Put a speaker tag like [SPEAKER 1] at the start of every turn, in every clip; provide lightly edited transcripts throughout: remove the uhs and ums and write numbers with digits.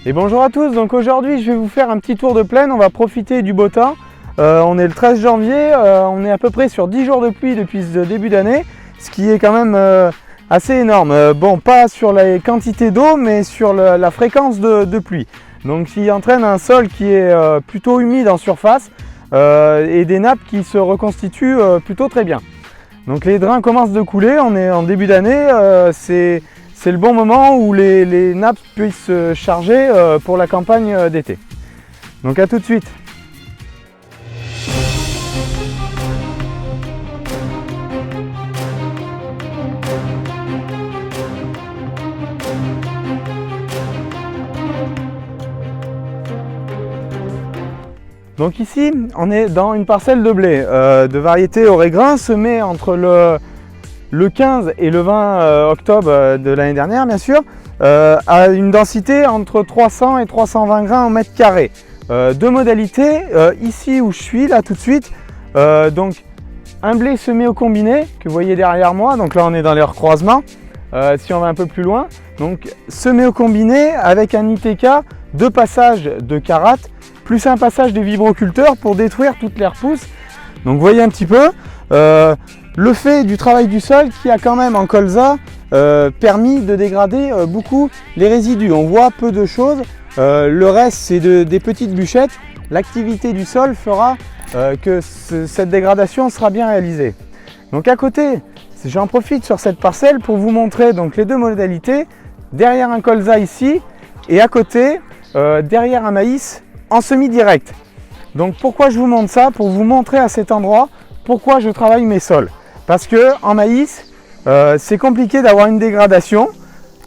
[SPEAKER 1] Et bonjour à tous, donc aujourd'hui je vais vous faire un petit tour de plaine, on va profiter du beau temps. On est le 13 janvier, on est à peu près sur 10 jours de pluie depuis ce début d'année, ce qui est quand même assez énorme. Bon, pas sur la quantité d'eau, mais sur la fréquence de pluie. Donc qui entraîne un sol qui est plutôt humide en surface et des nappes qui se reconstituent plutôt très bien. Donc les drains commencent de couler, on est en début d'année, c'est le bon moment où les nappes puissent se charger pour la campagne d'été. Donc à tout de suite. Donc ici, on est dans une parcelle de blé de variété Orégrain semée entre le 15 et le 20 octobre de l'année dernière, bien sûr, à une densité entre 300 et 320 grains au mètre carré. Deux modalités, ici où je suis, là tout de suite, donc un blé semé au combiné, que vous voyez derrière moi, donc là on est dans les recroisements, si on va un peu plus loin, donc semé au combiné avec un ITK, 2 passages de Carat, plus un passage des vibroculteurs pour détruire toutes les repousses. Donc vous voyez un petit peu le fait du travail du sol qui a quand même en colza permis de dégrader beaucoup les résidus. On voit peu de choses, le reste c'est des petites bûchettes. L'activité du sol fera que cette dégradation sera bien réalisée. Donc à côté, j'en profite sur cette parcelle pour vous montrer donc les deux modalités. Derrière un colza ici et à côté, derrière un maïs en semi-direct. Donc pourquoi je vous montre ça? Pour vous montrer à cet endroit pourquoi je travaille mes sols. Parce que en maïs, c'est compliqué d'avoir une dégradation.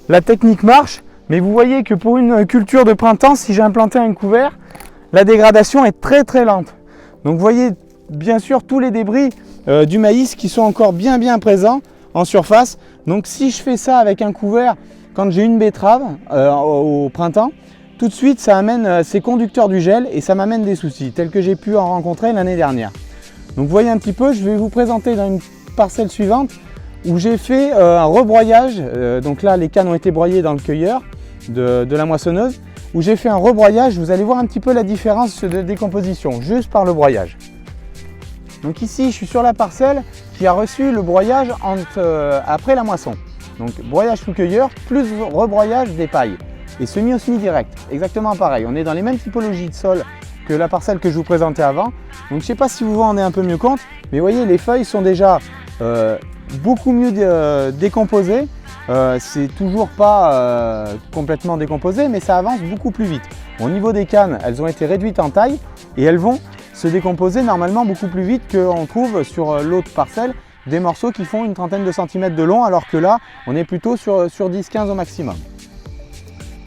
[SPEAKER 1] La technique marche, mais vous voyez que pour une culture de printemps, si j'ai implanté un couvert, la dégradation est très très lente. Donc vous voyez bien sûr tous les débris du maïs qui sont encore bien présents en surface. Donc si je fais ça avec un couvert quand j'ai une betterave au printemps, tout de suite ça amène ces conducteurs du gel et ça m'amène des soucis tels que j'ai pu en rencontrer l'année dernière. Donc vous voyez un petit peu, je vais vous présenter dans une parcelle suivante où j'ai fait un rebroyage. Donc là les cannes ont été broyées dans le cueilleur de la moissonneuse, où j'ai fait un rebroyage. Vous allez voir un petit peu la différence de décomposition juste par le broyage. Donc ici je suis sur la parcelle qui a reçu le broyage après la moisson. Donc broyage sous cueilleur plus rebroyage des pailles. Et semi au semi-direct, exactement pareil. On est dans les mêmes typologies de sol que la parcelle que je vous présentais avant. Donc je ne sais pas si vous vous rendez un peu mieux compte, mais vous voyez les feuilles sont déjà beaucoup mieux décomposées. C'est toujours pas complètement décomposé, mais ça avance beaucoup plus vite. Au niveau des cannes, elles ont été réduites en taille et elles vont se décomposer normalement beaucoup plus vite qu'on trouve sur l'autre parcelle des morceaux qui font une trentaine de centimètres de long, alors que là on est plutôt sur 10-15 au maximum.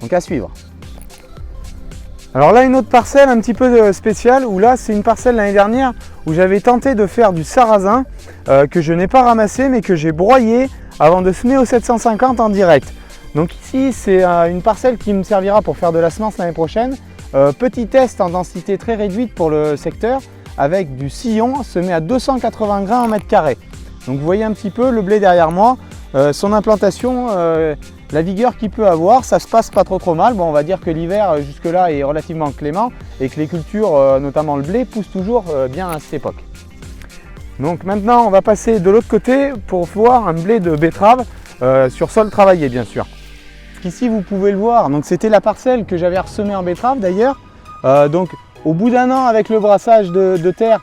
[SPEAKER 1] Donc à suivre. Alors là une autre parcelle un petit peu spéciale, où là c'est une parcelle l'année dernière où j'avais tenté de faire du sarrasin que je n'ai pas ramassé mais que j'ai broyé avant de semer au 750 en direct. Donc ici c'est une parcelle qui me servira pour faire de la semence l'année prochaine. Petit test en densité très réduite pour le secteur avec du sillon semé à 280 grains en mètre carré. Donc vous voyez un petit peu le blé derrière moi, son implantation, la vigueur qu'il peut avoir, ça se passe pas trop mal. Bon, on va dire que l'hiver jusque là est relativement clément et que les cultures, notamment le blé, poussent toujours bien à cette époque. Donc maintenant on va passer de l'autre côté pour voir un blé de betterave sur sol travaillé bien sûr. Ici vous pouvez le voir, donc c'était la parcelle que j'avais ressemée en betterave d'ailleurs. Donc au bout d'un an avec le brassage de terre,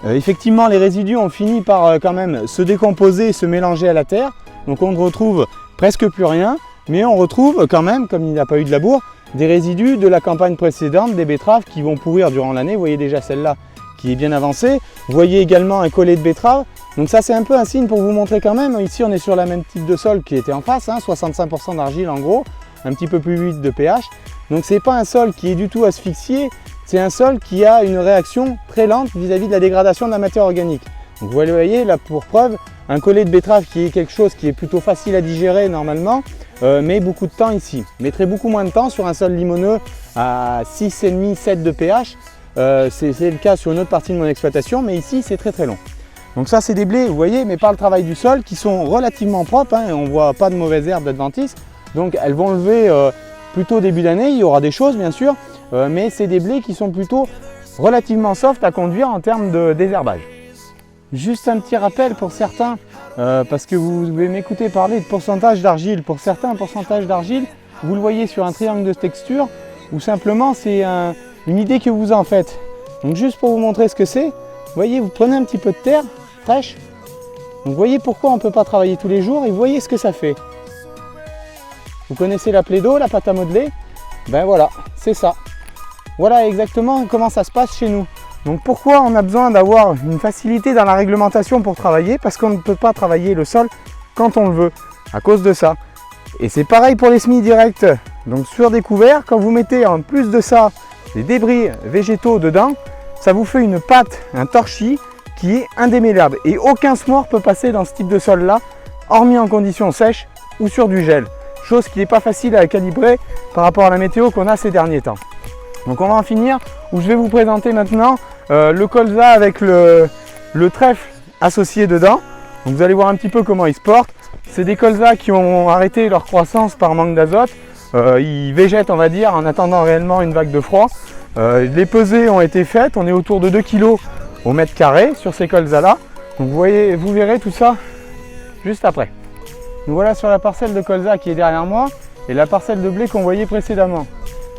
[SPEAKER 1] effectivement les résidus ont fini par quand même se décomposer et se mélanger à la terre. Donc on ne retrouve presque plus rien, mais on retrouve quand même, comme il n'y a pas eu de labour, des résidus de la campagne précédente, des betteraves qui vont pourrir durant l'année. Vous voyez déjà celle-là qui est bien avancée. Vous voyez également un collet de betterave. Donc ça c'est un peu un signe pour vous montrer quand même. Ici on est sur la même type de sol qui était en face, 65% d'argile en gros, un petit peu plus 8 de pH. Donc c'est pas un sol qui est du tout asphyxié, c'est un sol qui a une réaction très lente vis-à-vis de la dégradation de la matière organique. Donc vous voyez là pour preuve, un collet de betterave qui est quelque chose qui est plutôt facile à digérer normalement, mais beaucoup de temps ici. Mettrait beaucoup moins de temps sur un sol limoneux à 6,5-7 de pH. C'est le cas sur une autre partie de mon exploitation, mais ici c'est très long. Donc ça c'est des blés, vous voyez, mais par le travail du sol qui sont relativement propres, et on ne voit pas de mauvaises herbes d'adventice. Donc elles vont lever plutôt début d'année, il y aura des choses bien sûr, mais c'est des blés qui sont plutôt relativement soft à conduire en termes de désherbage. Juste un petit rappel pour certains, parce que vous devez m'écouter parler de pourcentage d'argile. Pour certains, pourcentage d'argile, vous le voyez sur un triangle de texture, ou simplement c'est une idée que vous en faites. Donc juste pour vous montrer ce que c'est, vous voyez, vous prenez un petit peu de terre fraîche, donc vous voyez pourquoi on ne peut pas travailler tous les jours, et vous voyez ce que ça fait. Vous connaissez la Plaido, la pâte à modeler? Ben voilà, c'est ça. Voilà exactement comment ça se passe chez nous. Donc pourquoi on a besoin d'avoir une facilité dans la réglementation pour travailler? Parce qu'on ne peut pas travailler le sol quand on le veut, à cause de ça. Et c'est pareil pour les semis directs. Donc sur des couverts, quand vous mettez en plus de ça des débris végétaux dedans, ça vous fait une pâte, un torchis qui est indémêlable. Et aucun semoir peut passer dans ce type de sol là, hormis en conditions sèches ou sur du gel. Chose qui n'est pas facile à calibrer par rapport à la météo qu'on a ces derniers temps. Donc on va en finir, où je vais vous présenter maintenant le colza avec le trèfle associé dedans. Donc vous allez voir un petit peu comment il se porte. C'est des colzas qui ont arrêté leur croissance par manque d'azote. Ils végètent, on va dire, en attendant réellement une vague de froid. Les pesées ont été faites, on est autour de 2 kg au mètre carré sur ces colzas là. Donc vous verrez tout ça juste après. Donc voilà sur la parcelle de colza qui est derrière moi et la parcelle de blé qu'on voyait précédemment.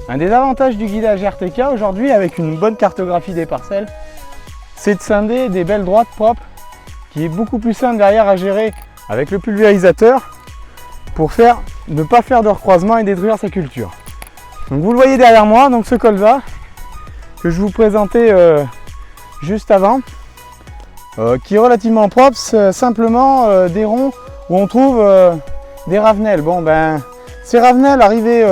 [SPEAKER 1] Un des avantages du guidage RTK aujourd'hui, avec une bonne cartographie des parcelles, c'est de scinder des belles droites propres, qui est beaucoup plus simple derrière à gérer avec le pulvérisateur pour ne pas faire de recroisement et détruire sa culture. Donc vous le voyez derrière moi, donc ce colza que je vous présentais juste avant, qui est relativement propre, c'est simplement des ronds où on trouve des ravenelles. Bon ben, ces ravenelles arrivaient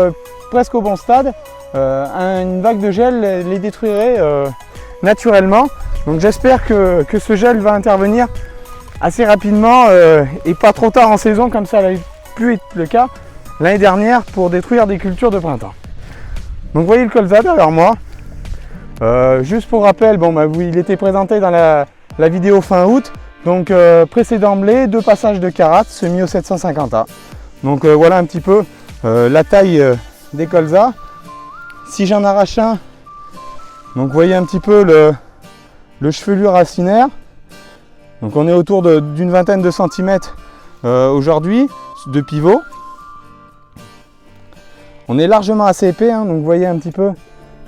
[SPEAKER 1] presque au bon stade, une vague de gel les détruirait naturellement. Donc j'espère que ce gel va intervenir assez rapidement et pas trop tard en saison, comme ça a pu être le cas l'année dernière pour détruire des cultures de printemps. Donc vous voyez le colza derrière moi. Juste pour rappel, bon, bah, il était présenté dans la vidéo fin août. Donc précédent blé, 2 passages de carat, semi au 750A. Donc voilà un petit peu la taille des colzas. Si j'en arrache un, donc vous voyez un petit peu le chevelu racinaire. Donc on est autour d'une vingtaine de centimètres aujourd'hui de pivot. On est largement assez épais, hein, donc vous voyez un petit peu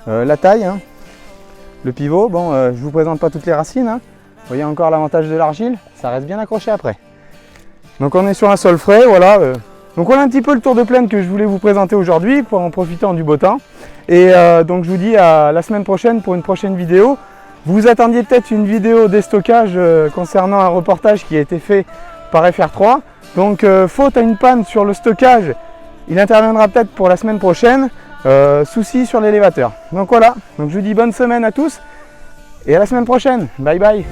[SPEAKER 1] la taille, hein, le pivot. Bon, je ne vous présente pas toutes les racines, hein. Vous voyez encore l'avantage de l'argile, ça reste bien accroché après. Donc on est sur un sol frais, voilà. Donc voilà un petit peu le tour de plaine que je voulais vous présenter aujourd'hui, en profitant du beau temps. Et donc je vous dis à la semaine prochaine pour une prochaine vidéo. Vous attendiez peut-être une vidéo déstockage concernant un reportage qui a été fait par FR3. Donc faute à une panne sur le stockage, il interviendra peut-être pour la semaine prochaine. Souci sur l'élévateur. Donc voilà, donc je vous dis bonne semaine à tous et à la semaine prochaine. Bye bye.